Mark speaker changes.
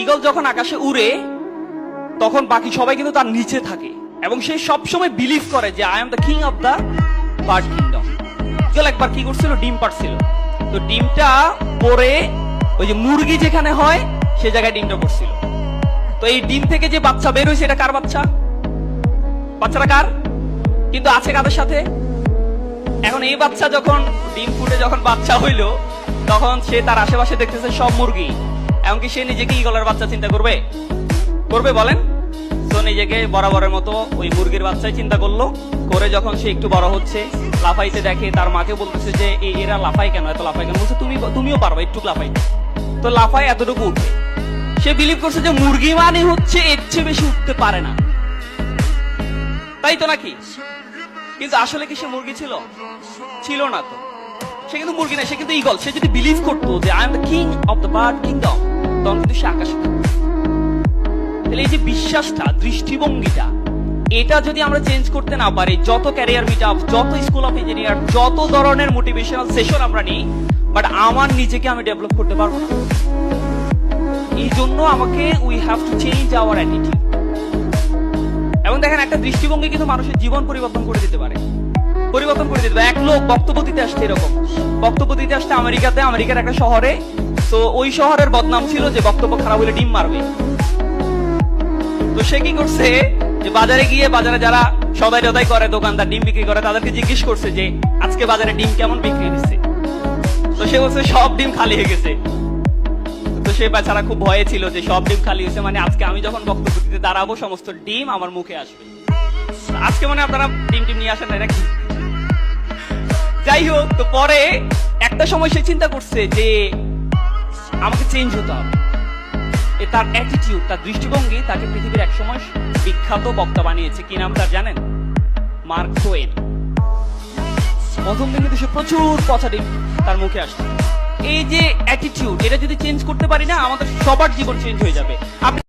Speaker 1: Eagle যখন আকাশে উড়ে তখন বাকি সবাই কিন্তু তার নিচে থাকে এবং সে সবসময় বিলিভ করে যে I am the king of the bird kingdom. Eagle একবার কি করছিল, ডিম পাড়ছিল। তো ডিমটা পরে ওই যে মুরগি যেখানে হয় সে জায়গায় ডিমটা পড়ছিল। তো এই ডিম থেকে যে বাচ্চা বের হয়েছে এটা কার বাচ্চা? বাচ্চাটা কার? কিন্তু আছে কাদের সাথে? এখন এই বাচ্চা যখন ডিম ফুটে যখন বাচ্চা হইলো তখন সে তার আশেপাশে দেখতেছে সব মুরগি। এমনকি সে নিজেকে ঈগলের বাচ্চা চিন্তা করবে? করবে বলেন? তো নিজেকে বরাবরের মতো ওই মুরগির বাচ্চাই চিন্তা করলো। করে যখন সে একটু বড় হচ্ছে, লাফাইতে দেখে, তার মাকে বলতেছে যে এরা লাফাই কেন, এত লাফাই কেন? বলছে তুমিও পারবে একটু লাফাইতে। তো লাফাই এতটুকু উঠে। সে বিলিভ করছে যে মুরগি মানে হচ্ছে এর চেয়ে বেশি উঠতে পারে না, তাই তো নাকি? কিন্তু আসলে কি সে মুরগি ছিল? ছিল না। তো সে কিন্তু মুরগি না, সে কিন্তু ঈগল। সে যদি বিলিভ করতো যে I am the king of the bird kingdom, তখন কিন্তু সে আকাশে থাকতো। তাহলে এই যে বিশ্বাসটা, দৃষ্টিভঙ্গিটা, এটা যদি আমরা চেঞ্জ করতে না পারি, যত ক্যারিয়ার মিট আপ, যত স্কুল অফ ইঞ্জিনিয়ার, যত ধরনের মোটিভেশনাল সেশন আমরা নিই, বাট আমার নিজেকে আমি ডেভেলপ করতে পারবো না। এই জন্য আমাকে we have to change our attitude. এবং দেখেন, একটা দৃষ্টিভঙ্গি কিন্তু মানুষের জীবন পরিবর্তন করে দিতে পারে, পরিবর্তন করে দিতে পারে। এক লোক বক্তব্য দিতে আসছে, এরকম বক্তব্য দিতে আসছে আমেরিকার একটা শহরে। তো ওই শহরের বদনাম ছিল যে বক্তব্য খারাপ হলে ডিম মারবে। তো সে কি করছে, যে বাজারে গিয়ে, বাজারে যারা সদাই টদাই করে, দোকানদার ডিম বিক্রি করে, তাদেরকে জিজ্ঞেস করছে যে আজকে বাজারে ডিম কেমন বিক্রি হচ্ছে। তো সে বলছে সব ডিম খালি হয়ে গেছে। তো সে বেচারা খুব ভয়ে ছিল যে সব ডিম খালি হয়েছে মানে আজকে আমি যখন বক্তব্য দিতে দাঁড়াবো সমস্ত ডিম আমার মুখে আসবে। আজকে মানে আপনারা ডিম নিয়ে আসেন নাই নাকি? যাই হোক, তো পরে একটা সময় সে চিন্তা করছে যে আমাকে চেঞ্জ হতে হবে। তার অ্যাটিটিউড, তার দৃষ্টিভঙ্গি তাকে পৃথিবীর এক সময় বিখ্যাত বক্তা বানিয়েছে। কি নাম তার জানেন? Mark two one. প্রথম দিন কিন্তু সে প্রচুর কথা তার মুখে আসছে। এই যে অ্যাটিটিউড, এটা যদি চেঞ্জ করতে পারি না, আমাদের সবার জীবন চেঞ্জ হয়ে যাবে। আপনি